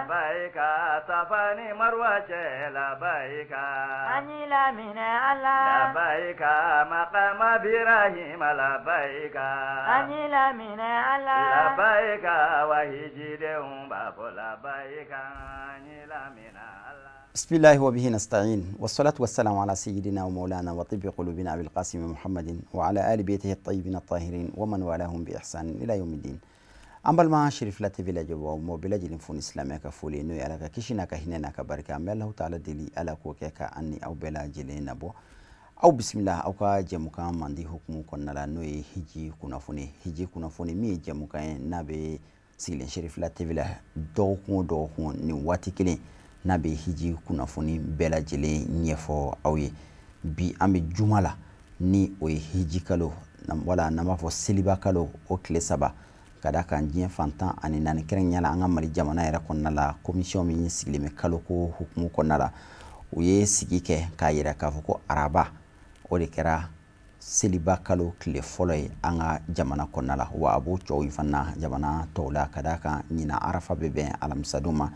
لبيك صفاني مروة لبيك أني لا من الله لبيك مقام إبراهيم لبيك أني لا من الله لبيك وهجيدهم باب لبيك أني لا من الله. بسم الله وبه نستعين والصلاة والسلام على سيدنا ومولانا وطب قلوبنا أبي القاسم محمد وعلى آل بيته الطيبين الطاهرين ومن والاهم بإحسان إلى يوم الدين. أمبل ما شريف لا تفيلا ومو بلاج الفون إسلامي كفولي نوي على كيشنا كهنا كبركة الله تعالى دلي على كوكا أني أو بلاج لينبو أو بسم الله أو كجمكا مندي حكم كنا لا نوي هجي كنا فوني مي جمكا نبي سيلين شريف لا تفيلا دوكو نواتي كلين nabe hiji kunafoni bela jele nyefo awye bi ambe jumala ni o hiji kalo wala namafo seliba kalo o kile saba kada kan jien fantan ani nan kerenya la anga mali jamana era konnala commission mi sigleme kalo ko hukumu konnala o ye sigike ka yira ka foko araba o de kera seliba kalo kile foloy anga jamana konnala wa abu chowi fanna jamana tola kada kan nyina arafa bebe alamsaduma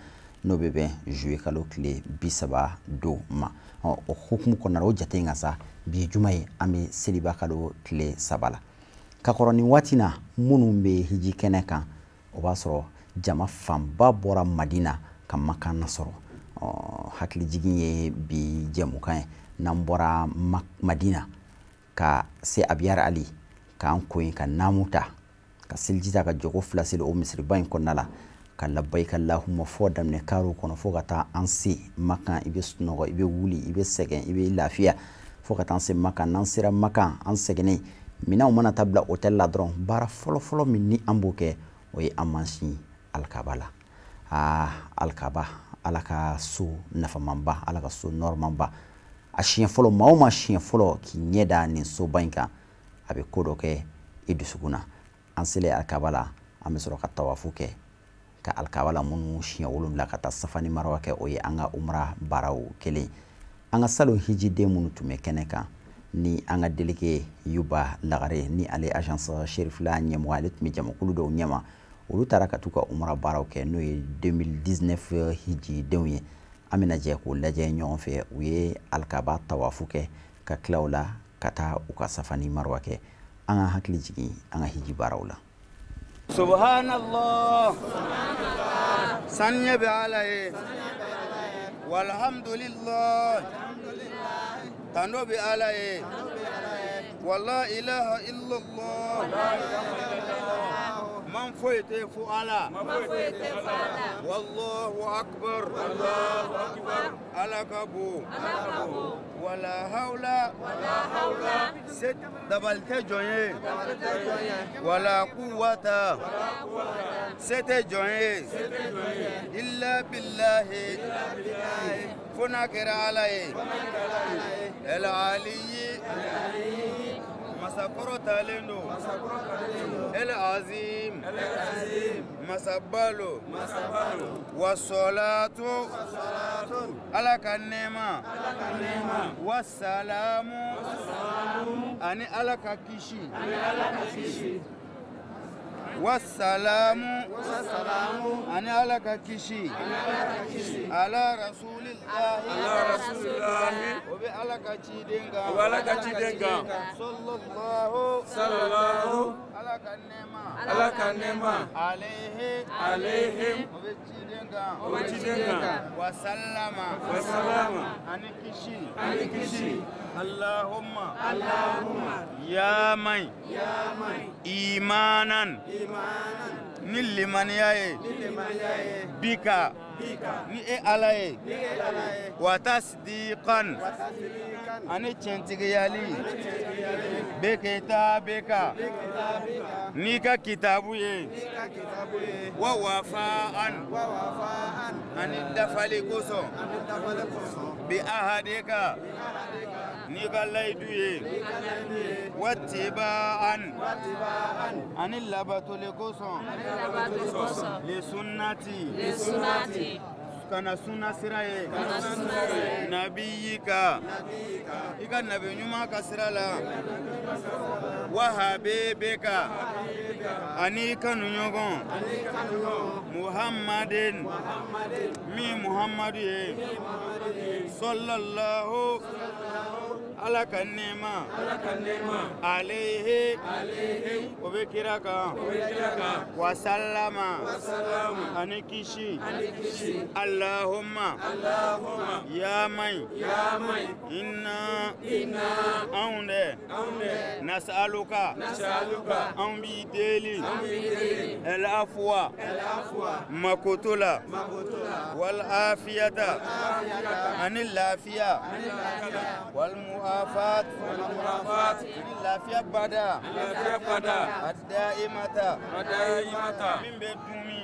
no bebe jouer kalo kile bisaba do ma o hukumu konnala o jatenga sa bi jumay ame seliba kalo kile sabala kakoroni watina munumbe hiji keneka obasoro jama famba bora madina kamaka nasoro hakli jiginye bi jemukan nambora madina ka se abiyar ali ka ankoyin ka namuta ka siljita ka jogo flasil o misri bayin konnala ka labbaik allahumma fodam ne karo kono fogata ansi maka ibe sunogo ibe wuli ibe segen ibe lafiya fogata ansi maka nansira maka ansegene mina umana tabla hotel la dron bara folo minni ambuke oye amansi alkabala alkaba alaka su nafamamba alaka su normamba ashien folo mauma ashien folo ki nyeda ni so banka abe kodo ke idusuguna ansele alkabala amesoro ka tawafuke ka alkabala munu shien wolum la kata safani marwake oye anga umra baraw kele anga salo hiji de munu tume keneka ni anga délégué yuba lagare ni ale agence Cherif la nyemwalit mi jama kulu do nyama ulu taraka tuka umra baraw ke no 2019 hiji dewi amina je ko laje nyon fe uye alkaba tawafuke ka klawla kata uka safani marwake anga hakli jigi anga hiji barawla subhanallah sanya bi alai walhamdulillah tano bi alai wala ilaha illallah man foyete fu ala wallahu akbar ala kabu wala haula set dabalte joye wala quwwata sete joye illa billahi funakira alai el ali masakoro talendo el azim masabalo wassalatu ala kanema wassalamu ani ala kakishi wassalamu ani ala kakishi ala rasulillah obe ala kachidenga sallallahu ala kanema alayhim obe chidenga wasallama ani kishi Allahumma ya mai imanan niliman yaye bika ni e alaye wa tasdiqan ani chentigiyali beka ni ka kitabu ye wa wafaan ani dafali koso bi ahadika ni ka layduye wattibaan ani labatole koso li sunnati kana sunna sira ye nabiyika ika nabi nyuma ka sira la wa habibika ani kanu nyogon muhammadin mi muhammadu ye sallallahu ala kanema alayhi wa bikiraka wa sallama ani kishi allahumma ya mai inna aunde nas'aluka an bi deli al afwa makutula wal afiyata anil lafiya wal muafat anil lafiya bada الدائمة من بدومي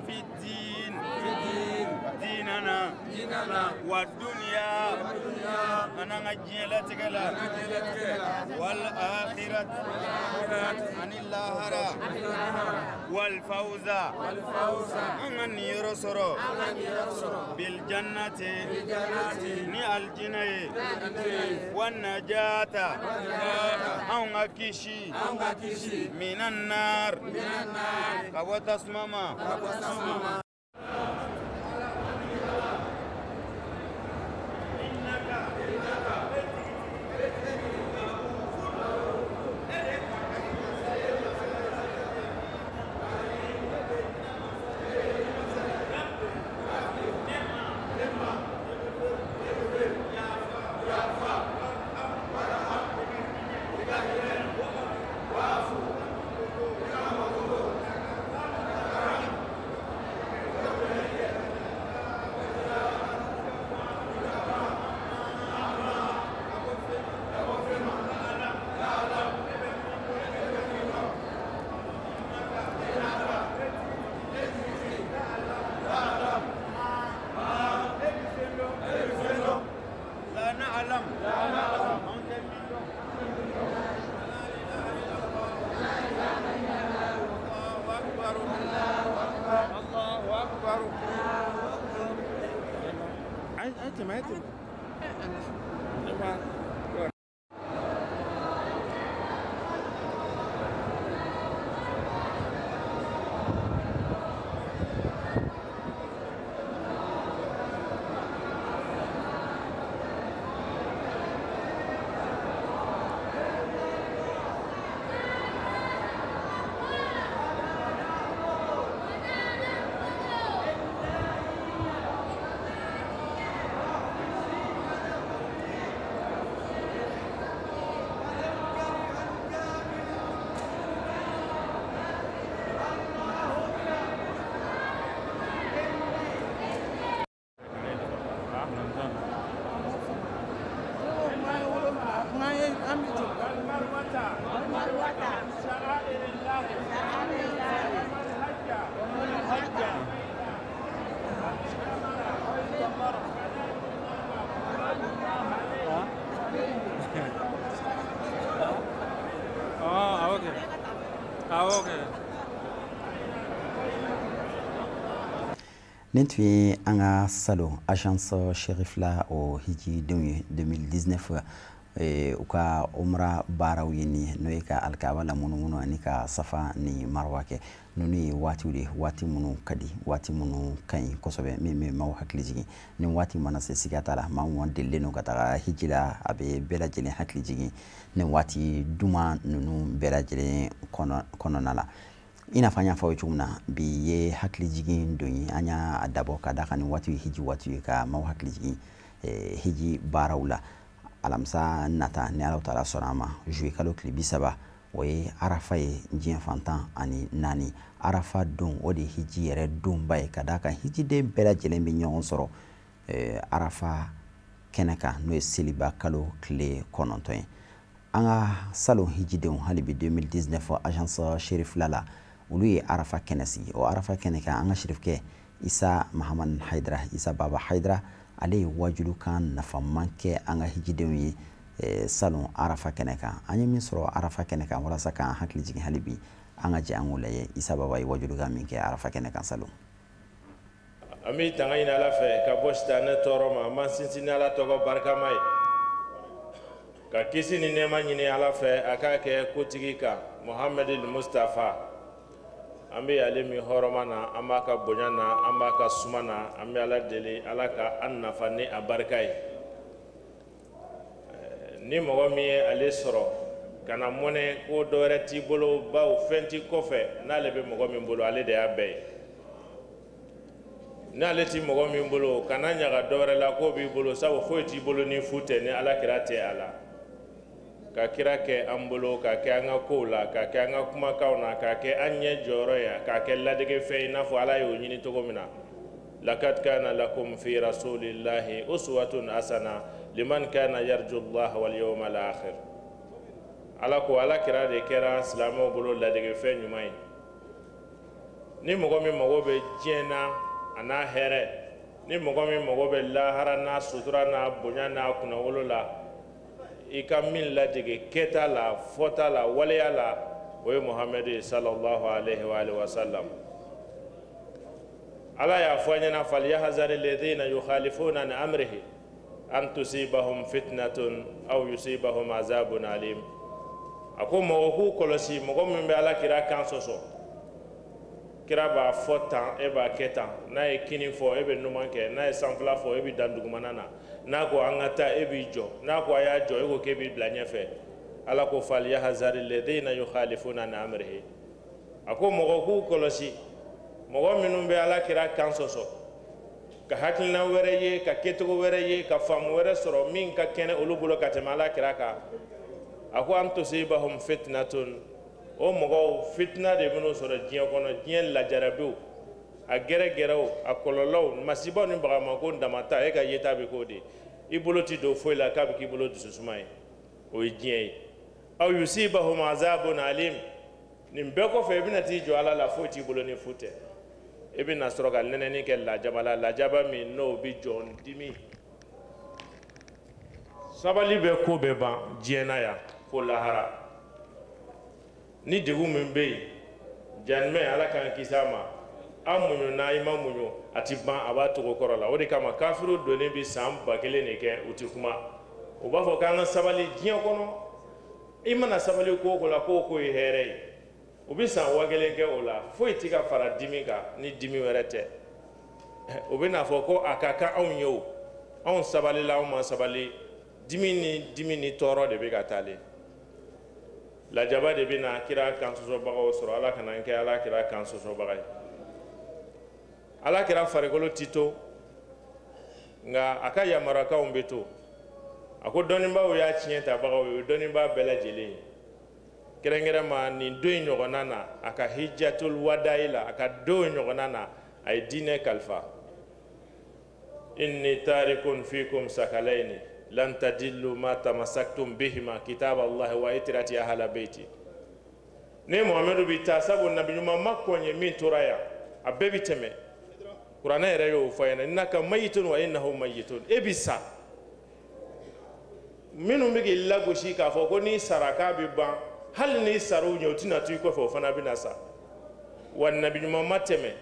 في الدين ديننا والدنيا أنا نجيلتك والآخرة عن اللاهرة والفوز أنا نيرسر بالجنة ني الجنة والنجاة أو نكشي من النار وتسمما nin tun ye an ka salon agence Cherif la o hiji 2019 u ka umra baaraw ye ni n'o ye ka alkaaba la munumunu ani ka safa ni marwa kɛ ninnu ye waatiw de waati minnu ka di waati minnu ka ɲi kosɛbɛ min bɛ maaw hakili jigin ni waati mana se siga t'a la maa minnu delilen don ka taga hiji la a bɛ bɛɛ lajɛlen hakili jigin ni waati duman ninnu bɛɛ lajɛlen kɔnɔna la i n'a fɔ an y'a fɔ cogo min na bi ye hakili jigin don ye an y'a dabɔ ka da kan ni waati ye hiji waati ye ka maaw hakili jigin hiji baaraw la alamisa nata ni Alahu Taala sɔnna a ma juillet kalo tile 30 o ye arafa ye diɲɛ fantan ani 4 arafa don o de ye hiji yɛrɛ donba ye ka da kan hijiden bɛɛ lajɛlen bɛ ɲɔgɔn sɔrɔ arafa kɛnɛ kan n'o ye seliba kalo tile 9 ye an ka salon hijidenw hali bi 2019 agence Cherif la olu ye arafa kɛnɛ sigi o arafa kɛnɛ kan an ka shirifkɛ Isa Mahamad Haidara Isa Baba Haidara ale ye wajulu kan nafaman kɛ an ka hijidenw ye salon arafa kɛnɛ kan an ye min sɔrɔ arafa kɛnɛ kan walasa k'an hakili jigin hali bi an ka jɛ an k'o lajɛ Isa Baba ye wajulu kan min kɛ arafa kɛnɛ kan salon ami tanga ina ala fe ka bosta ne toro ma man sinsin ala togo barka mai ka kisi ni nema nyini ala fe aka ke kutigi ka Muhammad al-Mustafa ambi alimi horomana amaka bonyana amaka sumana ambi ala deli alaka annafa ni abarkai ni mogo mi ale soro kana mone ko dore ti bolo baw fenti kofe na lebe mogo mi bolo ale de abe na le ti mogo mi bolo kana nyaga dore la ko bi bolo sawo fo ti bolo ni fute ni ala kirate ala ka kira ke ambolo ka ke anga kola ka ke anga kuma kauna ka ke anye joro ya ka ke ladege fe na fo ala yo nyini to gomina laqad kana lakum fi rasulillahi uswatun hasana liman kana yarju Allah wal yawmal akhir ala ko ala kira de kera islamo bolo ladege fe nyumai ni mogo mi mogo be jena ana here ni mogo mi mogo be lahara na sutura na bonya na kuna wolola ika min ladege keta la fota la waliya la o ye Muhammad sallallahu alaihi wa sallam ala ya fo nyana fal yahzar alladhina yukhalifuna an amrihi an tusibahum fitnatun aw yusibahum azabun alim ako mo ko kolosi mo ko min be ala kira kan soso kira ba fota e ba keta na e kini fo e be numanke na e sanfla fo e bi dandugumanana na ko angata e bi jo na ko aya jo e ko ke bi blanya fe ala ko fal yahzar alladhina yukhalifuna an amrihi ako mo ko kolosi mogo minnu be ala kira kan soso ka hakilina wɛrɛ ye ka kɛcogo wɛrɛ ye ka faamu wɛrɛ sɔrɔ min ka kɛnɛ olu bolo ka tɛmɛ ala kira kan a ko an tusibahum fitnatun o mɔgɔw fitina de minnu sɔrɔ diɲɛ kɔnɔ diɲɛ lajarabiw a gɛrɛgɛrɛw a kɔlɔlɔw masibaw ni bagamako damata e ka yeta bɛ k'o de i bolo ti don foyi la k'a bɛ k'i bolo dususuma ye o ye diɲɛ ye aw yusibahum azabun alim nin bɛɛ kɔfɛ i bɛna t'i jɔ ala la foyi t'i bolo ni fu tɛ i bɛna sɔrɔ ka nɛnɛni kɛ lajaba la lajaba min n'o bɛ jɔn dimi sabali bɛ ko bɛɛ ban diɲɛ na yan fo lahara ni degun min bɛ yen janimɛ ala k'an kisi a ma an muɲu na i ma muɲu a ti ban a b'a togo kɔrɔ la o de kama kafiru donnen bɛ san 1000 de kɛ u ti kuma u b'a fɔ k'an ka sabali diɲɛ kɔnɔ i mana sabali ko o ko la k'o ko ye hɛrɛ ye u bɛ san 1000 kɛ o la foyi tɛ ka fara dimi kan ni dimi wɛrɛ tɛ u bɛ n'a fɔ ko a ka kan anw ye o anw sabalila anw ma sabali dimi ni tɔɔrɔ de bɛ ka taale lajaba de bɛ na kira kan sɔsɔbagaw sɔrɔ ala kana kɛ ala kira kan sɔsɔbaga ye ala kira farikolo ti to nka a ka yamarakaw bɛ to a ko dɔnnibaaw y'a tiɲɛ tabagaw ye o dɔnnibaa bɛɛ lajɛlen ye kɛrɛnkɛrɛnma nin don in ɲɔgɔnna na a ka hijatul wadayi la a ka don ɲɔgɔnna na a ye diinɛ kalifa inni tarikun fikum sakalayni lan tadillu ma tamassaktum bihima kitab Allah wa itrati ahla baiti ne Muhammadu bi ta sabu nabi ɲuman ma kɔnye min tora yan a bɛɛ bi tɛmɛ kuranɛ yɛrɛ y'o fɔ ɲɛna innaka mayitun wa innahu mayitun e bi sa minnu bɛ k'i lagosi k'a fɔ ko n'i sara k'a bɛ ban hali n'i sara u ɲɛ u tɛna to i kɔfɛ o fana bɛna sa wa nabi ɲuman ma tɛmɛ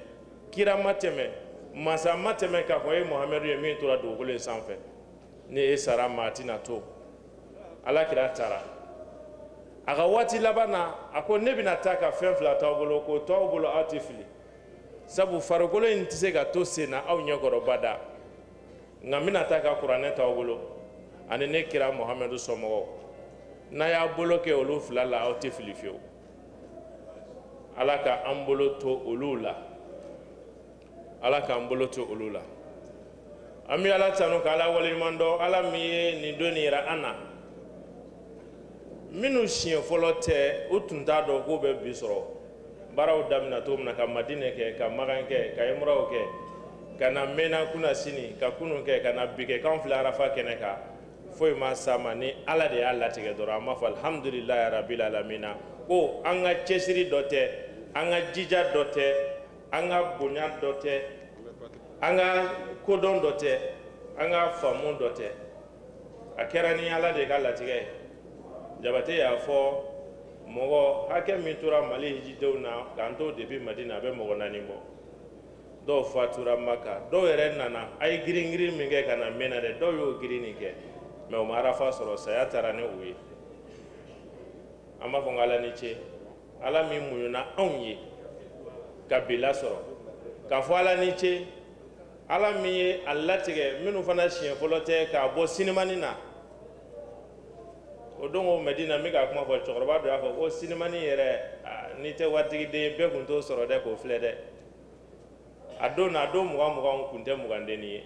kira ma tɛmɛ masa ma tɛmɛ k'a fɔ e Muhammadu ye min tora dugukolo in sanfɛ ni e sara maa tɛna to ala kira taara a ka waati laban na a ko ne bɛna taa ka fɛn fila t'aw bolo k'o to aw bolo aw tɛ fili sabu farikolo in tɛ se ka to sen na aw ɲɛkɔrɔ bada nka n bɛna taa ka kuranɛ t'aw bolo ani ne kira Muhammadu somɔgɔw n'a y'a bolo kɛ olu fila la aw tɛ fili fiyewu ala ka an bolo to olu la ala k'an bolo to olu la an bɛ ala tanu ka ala waleɲuman dɔn ala min ye nin don nin yira an na minnu siɲɛ fɔlɔ tɛ u tun t'a dɔn k'u bɛ bi sɔrɔ baaraw daminɛ cogo min na ka madinɛ kɛ ka magan kɛ ka umraw kɛ ka na mɛnna kunna sini ka kunun kɛ ka na bi kɛ k'an filɛ arafa kɛnɛ kan foyi ma s'a ma ni ala de y'a latigɛ dɔrɔn an b'a fɔ alhamdulilayi rabil alamina ko an ka cɛsiri dɔ tɛ an ka jija dɔ tɛ an ka bonya dɔ tɛ an ka kodɔn dɔ tɛ an ka faamu dɔ tɛ a kɛra ni ala de ka latigɛ ye jabate y'a fɔ mɔgɔ hakɛ min tora mali hijidenw na k'an to depuis madina a bɛ mɔgɔ 4 bɔ dɔw fatura Maka dɔw yɛrɛ nana a ye girin min kɛ ka na mɛnna dɛ dɔw y'o girin kɛ mais o ma arafa sɔrɔ saya taara ni u ye an b'a fɔ Ala ni ce Ala min muɲuna anw ye ka bila sɔrɔ ka fɔ Ala ni ce Ala min ye a latigɛ minnu fana siɲɛ fɔlɔ tɛ k'a bɔ sinimani na o don o Medina min ka kuma fɔ cɛkɔrɔba dɔ y'a fɔ ko sinimani yɛrɛ n'i tɛ waritigi bɛɛ kun t'o sɔrɔ dɛ k'o filɛ dɛ a don 20 kun tɛ 20 denni ye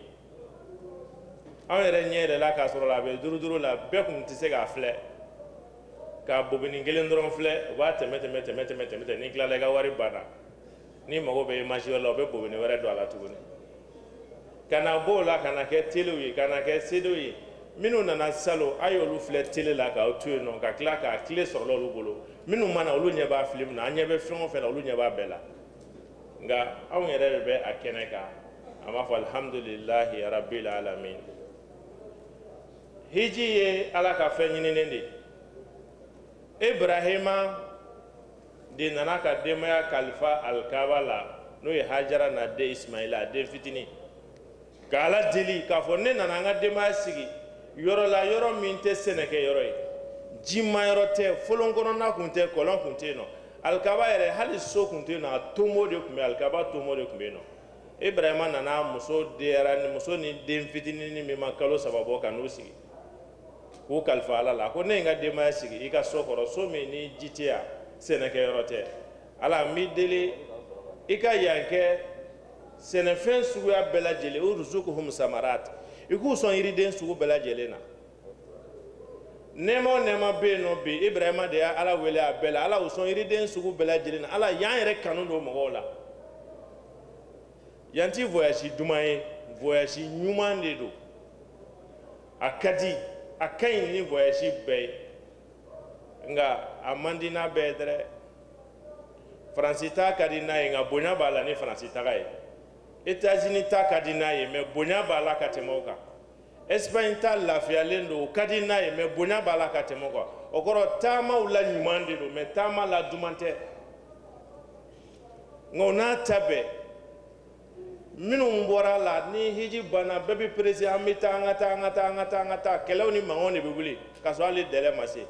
anw yɛrɛ ɲɛ yɛrɛ la k'a sɔrɔ la a bɛ duruduru la bɛɛ kun tɛ se k'a filɛ ka bobini kelen dɔrɔn filɛ u b'a tɛmɛ ni tilala i ka wari banna ni mago bɛ image la u bɛ bobini wɛrɛ don a la tuguni ka na b'o la ka na kɛ telew ye ka na kɛ CDw ye minnu nana salo a y'olu filɛ tele la k'aw to yen nɔ ka tila k'a tile sɔrɔla olu bolo minnu mana olu ɲɛ b'a film na an ɲɛ bɛ fɛn o fɛn na olu ɲɛ b'a bɛɛ la nka anw yɛrɛ de bɛ a kɛnɛ kan an b'a fɔ alhamdulilahi rabbil alamin hiji ye Ala ka fɛn ɲininen de Ibrahima de nana ka denbaya kalifa alikaba la n'o ye Hajara n'a den Ismaila a den fitinin ka Ala deli k'a fɔ ne nana an ka denbaya sigi yɔrɔ la yɔrɔ min tɛ sɛnɛkɛ yɔrɔ ye jima yɔrɔ tɛ folon kɔnɔna kun tɛ kɔlɔn kun tɛ yen nɔ alikaba yɛrɛ hali so kun tɛ yen nɔ a tomo de kun bɛ alikaba tomo de kun bɛ yen nɔ Ibrahima nana muso ni den fitinin min ma kalo 3 bɔ ka n'u sigi k'u kalifa Ala la ko ne ye n ka denbaya sigi i ka so kɔrɔ so min ni ji tɛ yan sɛnɛkɛ yɔrɔ tɛ Ala n b'i deli i ka yan kɛ sɛnɛfɛn suguya bɛɛ lajɛlen urzukuhum samarat i k'u sɔn yiriden sugu bɛɛ lajɛlen na nɛɛma o nɛɛma bɛ yen nɔ bi Ibrahima de y'a Ala wele a bɛɛ la Ala y'u sɔn yiriden sugu bɛɛ lajɛlen na Ala y'an yɛrɛ kanu don mɔgɔw la yan ti voyage duman ye voyage ɲuman de don a ka di a ka ɲi ni voyage bɛɛ ye nka a man di n'a bɛɛ ye dɛrɛ Faransi ta ka di n'a ye nka bonya b'a la ni Faransi taga ye États-Unis ta ka di n'a ye mais bonya b'a la ka tɛmɛ o kan Espagne ta lafiyalen don o ka di n'a ye mais bonya b'a la ka tɛmɛ o kan o kɔrɔ taamaw la ɲuman de don mais taama la duman tɛ nka o n'a ta bɛɛ minnu bɔra la ni hiji banna bɛɛ bɛ pressé an bɛ taa an ka taa kɛlɛw ni mankanw de bɛ wuli ka sɔrɔ hali délai ma se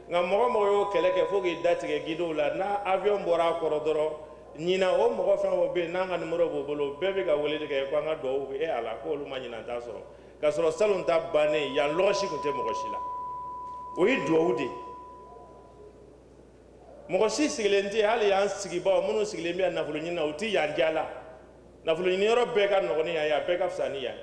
nka mɔgɔ y'o kɛlɛ kɛ fo k'i datigɛ guidew la n'a avion bɔra a kɔrɔ dɔrɔn ɲina o mɔgɔ fɛn o bɛ yen n'an ka numéro b'o bolo bɛɛ bɛ ka weleli kɛ ko an ka dugawu kɛ Ala ko olu ma ɲinan t'a sɔrɔ ka sɔrɔ salon ta bannen yan lɔgɔsi kun tɛ mɔgɔ si la o ye dugawu de mɔgɔ si sigilen tɛ hali y'an sigibaaw minnu sigilen bɛ yan nafolo ɲini na u tɛ yan diya la nafolo ɲini yɔrɔ bɛɛ ka nɔgɔn ni yan ye a bɛɛ ka fisa ni yan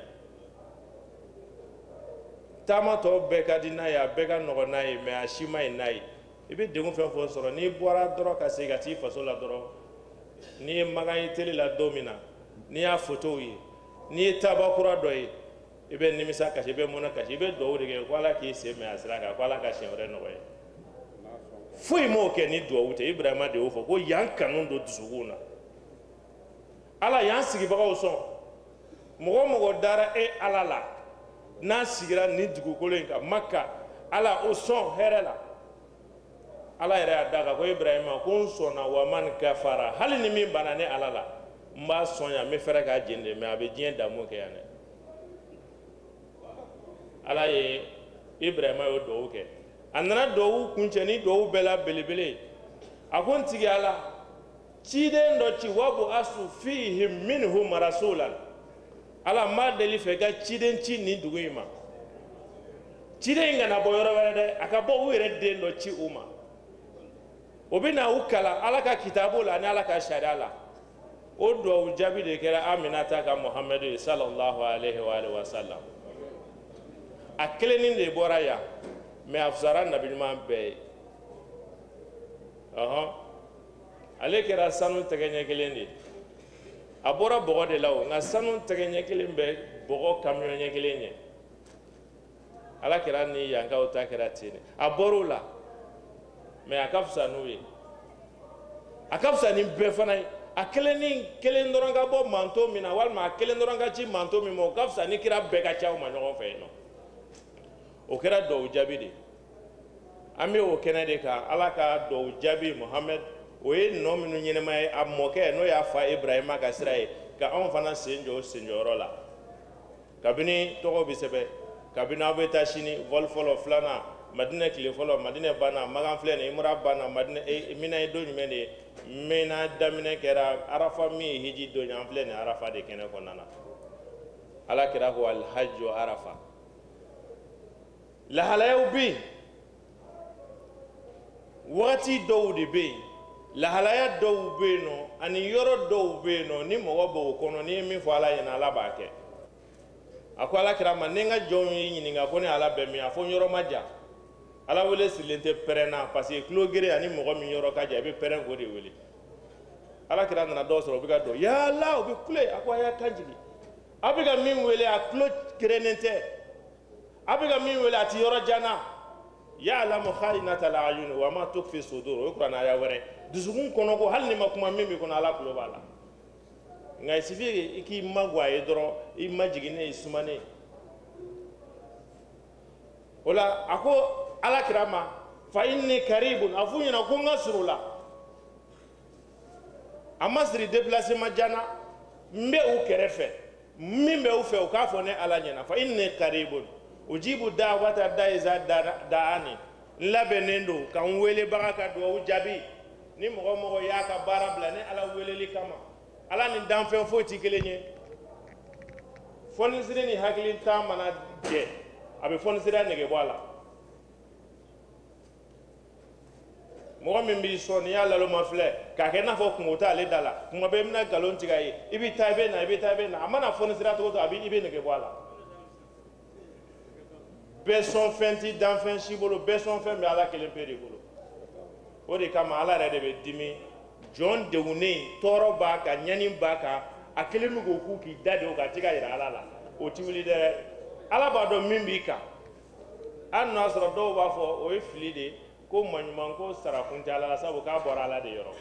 taama tɔ bɛɛ ka di n'a ye a bɛɛ ka nɔgɔn n'a ye mais a si ma ɲi n'a ye i bɛ degun fɛn fɛn sɔrɔ n'i bɔra dɔrɔn ka segin ka t'i faso la dɔrɔn n'i ye magan ye télé la don min na n'i y'a photow ye n'i ye taaba kura dɔ ye i bɛ nimisa kasi i bɛ mɔnɛ kasi i bɛ dugawu de kɛ ko Ala k'i sen mɛn a sira kan ko Ala ka siɲɛ wɛrɛ nɔgɔya foyi m'o kɛ ni dugawu tɛ Ibrahima de y'o fɔ ko yan kanu don dusukun na Ala y'an sigibagaw sɔn mɔgɔ o mɔgɔ dara Ala la n'a sigira nin dugukolo in kan Maka Ala o sɔn hɛrɛ la Ala yɛrɛ y'a da kan ko Ibrahima ko n sɔnna wa man kafara hali ni min banna ne Ala la n b'a sɔn yan n bɛ fɛrɛ k'a jeni de mais a bɛ diɲɛ damu kɛ yan dɛ Ala ye Ibrahima y'o dugawu kɛ a nana dugawu kuncɛ ni dugawu bɛɛ la belebele a ko n tigi Ala ciden dɔ ci wabu asu fihim minhum rasulan Ala n b'a deli fɛ i ka ciden ci nin dugu in ma ciden in kana bɔ yɔrɔ wɛrɛ dɛ a ka bɔ u yɛrɛ den dɔ ci u ma o bɛ na u kalan Ala ka kitabu la ani Ala ka sariya la o dugawu jaabi de kɛra Aminata ka Muhamadu ye sallallahu alaihi wa sallam a kelennin de bɔra yan mais a fisara nabi ɲuman bɛɛ ye ale kɛra sanu tɛgɛɲɛ kelen de a bɔra bɔgɔ de la o nka sanu tɛgɛɲɛ kelen bɛ bɔgɔ kamiyon ɲɛ kelen ɲɛ Ala kɛra ni yankaw ta kɛra ten de a bɔr'o la mais a ka fisa n'u ye a ka fisa ni bɛɛ fana ye a kelen dɔrɔn ka bɔ manto min na walima a kelen dɔrɔn ka ci manto min ma o ka fisa ni kira bɛɛ ka ca u ma ɲɔgɔn fɛ yen nɔ o kɛra dugawu jaabi de an bɛ o kɛnɛ de kan Ala ka dugawu jaabi Muhammed o ye nɔ minnu ɲɛnama ye a mɔkɛ n'o y'a fa Ibrahima ka sira ye ka anw fana sen jɔ senjɔyɔrɔ la kabini tɔgɔ bɛ sɛbɛn kabini aw bɛ taa sini vol fɔlɔ filanan Madina tile fɔlɔ Madina banna Magan filɛ nin Imra banna Madina Mina ye don jumɛn de ye Mina daminɛ kɛra Arafa min ye hiji don an filɛ nin Arafa de kɛnɛ kɔnɔna na Ala kira ko al hajj Arafa lahalayaw bɛ yen wagati dɔw de bɛ yen lahalaya dɔw bɛ yen nɔ ani yɔrɔ dɔw bɛ yen nɔ ni mɔgɔ b'o kɔnɔ ni ye min fɔ Ala ɲɛna Ala b'a kɛ a ko Ala kira ma ni n ka jɔnw ye ɲininka ko ni Ala bɛ min a fɔ n yɔrɔ ma jan Ala wele silen tɛ pɛrɛnna parce que tulo gere ani mɔgɔ min yɔrɔ ka jan i bɛ pɛrɛn k'o de wele Ala kira nana dɔw sɔrɔ u bɛ ka don ya Allah u bɛ kule a ko a y'a kan jigin a bɛ ka min wele a tulo gerennen tɛ a bɛ ka min wele a ti yɔrɔ janna ya'lamu kha'inatal a'yun wa ma tukfi sudur o ye kuranɛ aya wɛrɛ dusukun kɔnɔ ko hali ni ma kuma min bɛ kɔnɔ Ala tulo b'a la nka il suffit i k'i magɔ a ye dɔrɔn i majiginnen i sumanen o la a ko Ala kira ma fa inni karibun a f'u ɲɛna ko n ka surun la a ma siri déplacement janna n bɛ u kɛrɛfɛ min bɛ u fɛ u k'a fɔ ne Ala ɲɛna fa inni karibun ujibu da'wata da'iza da'ani n labɛnnen don ka n welebaga ka dugawu jaabi ni mɔgɔ o mɔgɔ y'a ka baara bila ne Ala weleli kama Ala ni danfɛn foyi tɛ kelen ye fɔnisere ni hakilitan mana jɛ a bɛ fɔnisere nege bɔ a la mɔgɔ min b'i sɔn n'i y'a laloma filɛ k'a kɛ i n'a fɔ kungo t'ale da la kuma bɛɛ i bɛna nkalon tigɛ a ye i bɛ taa i bɛ na i bɛ taa i bɛ na a mana fɔnisere cogo o cogo i bɛ nege bɔ a la bɛɛ sɔn fɛn tɛ danfɛn si bolo bɛɛ sɔn fɛn bɛ Ala kelen pe de bolo o de kama Ala yɛrɛ de bɛ dimi jɔn degunnen tɔɔrɔ b'a kan ɲani b'a kan a kelen bɛ k'o k'u k'i da de o kan a tɛ ka yira Ala la o tɛ wuli dɛ Ala b'a dɔn min b'i kan hali n'a sɔrɔ dɔw b'a fɔ o ye fili de ko maɲuman ko sara kun tɛ Ala la sabu k'a bɔra Ala de yɔrɔ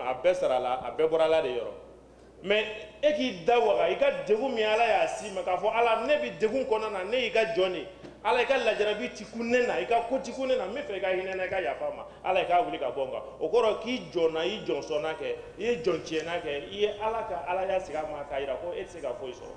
a bɛɛ sara la a bɛɛ bɔra Ala de yɔrɔ mais e k'i da waga i ka degun min Ala y'a si ma k'a fɔ Ala ne bɛ degun kɔnɔna na ne y'i ka jɔn de Ala i ka lajarabi ti kun ne na i ka ko ti kun ne na n bɛ fɛ i ka hinɛ na i ka yafa ma Ala i k'a wuli ka bɔ n kan o kɔrɔ k'i jɔnna i jɔnsɔnna kɛ i ye jɔn tiɲɛna kɛ i ye Ala ka Alaya sigi a ma k'a jira ko e tɛ se ka foyi sɔrɔ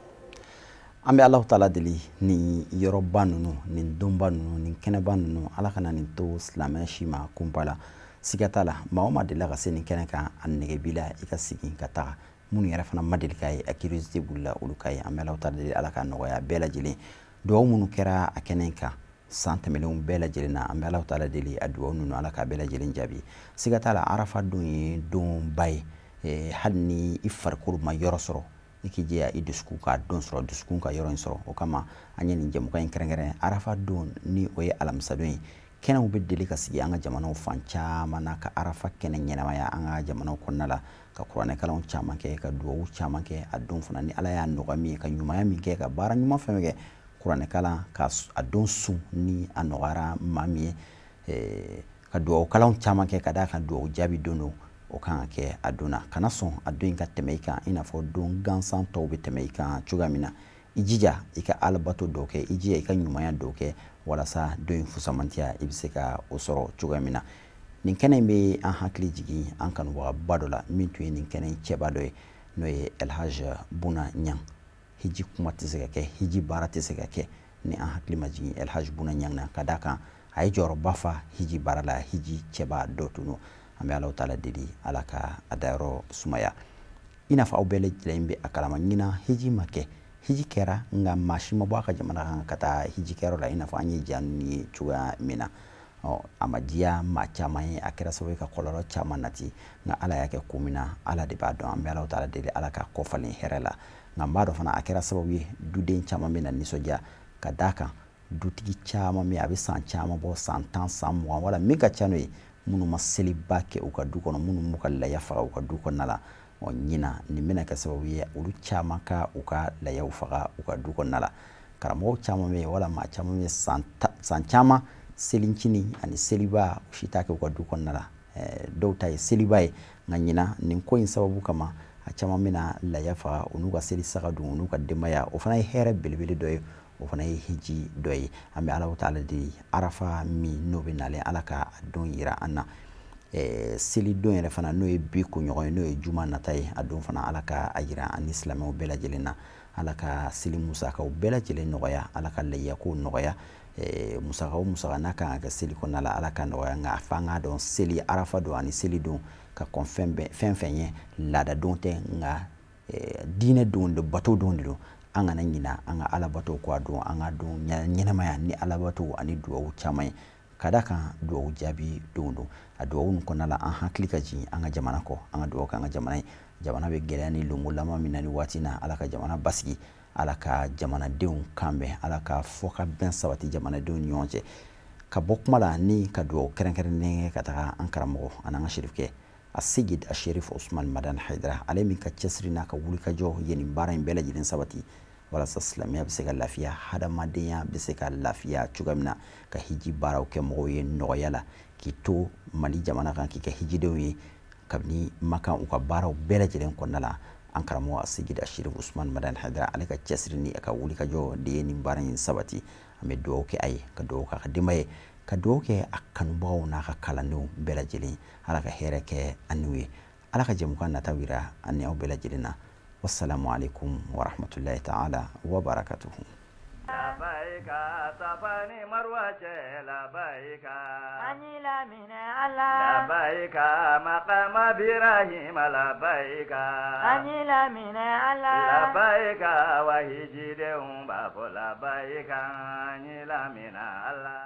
an bɛ Alahu taala deli nin yɔrɔba ninnu nin donba ninnu nin kɛnɛba ninnu Ala kana nin to silamɛ si ma kunpa la siga t'a la maa o maa delila ka se nin kɛnɛ kan a nege b'i la i ka segin ka taga minnu yɛrɛ fana ma deli k'a ye a curiosité b'u la olu k'a ye an bɛ Alahu taala deli Ala ka nɔgɔya bɛɛ lajɛlen dugawu minnu kɛra a kɛnɛ kan san tɛmɛnlenw bɛɛ lajɛlen na an bɛ Alahu taala deli a dugawu ninnu Ala k'a bɛɛ lajɛlen jaabi siga t'a la Arafa don ye donba ye hali ni i farikolo ma yɔrɔ sɔrɔ i k'i jɛya i dusukun ka don sɔrɔ dusukun ka yɔrɔ in sɔrɔ o kama an ye nin jɛmukan in kɛrɛnkɛrɛn Arafa don ni o ye alamisa don ye kɛnɛw bɛ deli ka sigi an ka jamanaw fan caman na ka Arafa kɛnɛ ɲɛnamaya an ka jamanaw kɔnɔna la ka kuranɛkalanw caman kɛ ka dugawu caman kɛ a don fana ni Ala y'a nɔgɔya min ye ka ɲumanya min kɛ ka baara ɲuman fɛn kɛ kuranɛkalan ka a don sun ni a nɔgɔyara maa min ye ka dugawu kalanw caman kɛ ka d'a kan dugawu jaabi don o kan ka kɛ a don na kana sɔn a don in ka tɛmɛ i kan i n'a fɔ don gansan tɔw bɛ tɛmɛ i kan cogoya min na i jija i ka alabato dɔw kɛ i jija i ka ɲumanya dɔw kɛ walasa don in fusamantiya i bɛ se ka o sɔrɔ cogoya min na nin kɛnɛ in bɛ an hakili jigin an kanubagaba dɔ la min tun ye nin kɛnɛ in cɛba dɔ ye n'o ye Elhaji Buna Ɲang hiji kuma tɛ se ka kɛ hiji baara tɛ se ka kɛ ni an hakili ma jigin Elhaji Buna Ɲang na ka d'a kan a ye jɔyɔrɔba fa hiji baara la hiji cɛba dɔ tun don an bɛ Alahu taala deli Ala ka a dayɔrɔ sumaya i n'a fɔ aw bɛɛ lajɛlen bɛ a kalama ɲinan hiji ma kɛ hiji kɛra nka maa si ma bɔ a ka jamana kan ka taa hiji kɛyɔrɔ la i n'a fɔ an ye ja ninnu ye cogoya min na a ma diya maa caman ye a kɛra sababu ye ka kɔlɔlɔ caman nati nka Ala y'a kɛ ko min na Ala de b'a dɔn an bɛ Alahu taala deli Ala ka kɔfalen hɛrɛ la nka n b'a dɔn fana a kɛra sababu ye duden caman bɛ na nisɔndiya ka d'a kan dutigi caman bɛ a bɛ san caman bɔ san 10 san 20 wala min ka ca n'o ye minnu ma seliba kɛ u ka du kɔnɔ minnu m'u ka laya faga u ka du kɔnɔna la ɲinan nin bɛna kɛ sababu ye olu caman ka u ka layaw faga u ka du kɔnɔna la karamɔgɔ caman bɛ yen wala maa caman bɛ san caman selincini ani seliba u si t'a kɛ u ka du kɔnɔna la dɔw ta ye seliba ye nka ɲinan nin ko in sababu kama a caman bɛna laya faga u n'u ka seli saga dun u n'u ka denbaya o fana ye hɛrɛ belebele dɔ ye o fana ye hiji dɔ ye an bɛ Alahu taala de Arafa min n'o bɛ nalen Ala ka don yira an na seli don yɛrɛ fana n'o ye bi kunɲɔgɔn ye n'o ye juma nata ye a don fana ala ka a yira ani silamɛw bɛɛ lajɛlen na ala ka seli musakaw bɛɛ lajɛlen nɔgɔya ala ka lahiyakow nɔgɔya musaka n'a kan ka kɛ seli kɔnɔna la ala ka nɔgɔya nka f'an k'a dɔn seli arafa don ani seli don ka kɔn fɛn fɛn ye laada don tɛ nka diinɛ don de bato don de don an kana ɲina an ka alabato kɔ a don an ka don ɲɛnɛmaya ni alabato ani duwawu caman ye ka da kan duwawu jaabi don a duwawu nin kɔnɔna la an hakili ka jigin an ka jamana kɔ an ka duwawu kɛ an ka jamana ye jamana bɛ gɛlɛya ni longolama min na ni waati na ala ka jamana basigi ala ka jamanadenw kanbɛn ala ka fɔ ka bɛn sabati jamanadenw ni ɲɔgɔn cɛ ka bɔ kuma la ni ka duwawu kɛrɛnkɛrɛnnen ka taga an karamɔgɔ ani an ka sherifkɛ a Seyid a Sherif Usman Madan Haidara ale min ka cɛsiri n'a ka wulikajɔ ye nin baara in bɛɛ lajɛlen sabati walasa silamɛya bɛ se ka lafiya hadamadenya bɛ se ka lafiya cogoya min na ka hiji baaraw kɛ mɔgɔw ye nɔgɔya la k'i to Mali jamana kan k'i kɛ hijidenw ye kabini Maka u ka baaraw bɛɛ lajɛlen kɔnɔna la an karamɔgɔ a Seyid a Sherif Usman Madan Haidara ale ka cɛsiri ni a ka wulikajɔ de ye nin baara in sabati an bɛ duwawu kɛ a ye ka duwawu k'a ka denbaya ye ka duwawu kɛ a kanubagaw n'a ka kalandenw bɛɛ lajɛlen ala ka hɛrɛ kɛ an n'u ye ala ka jɛmukan nataw yira an ni aw bɛɛ lajɛlen na wassalamu alaikum warahmatullahi ta'ala wa barakatuhu لبيك صفاني مروة لبيك أني لا من الله لبيك مقام إبراهيم لبيك أني لا من الله لبيك وهجير باب لبيك أني لا من الله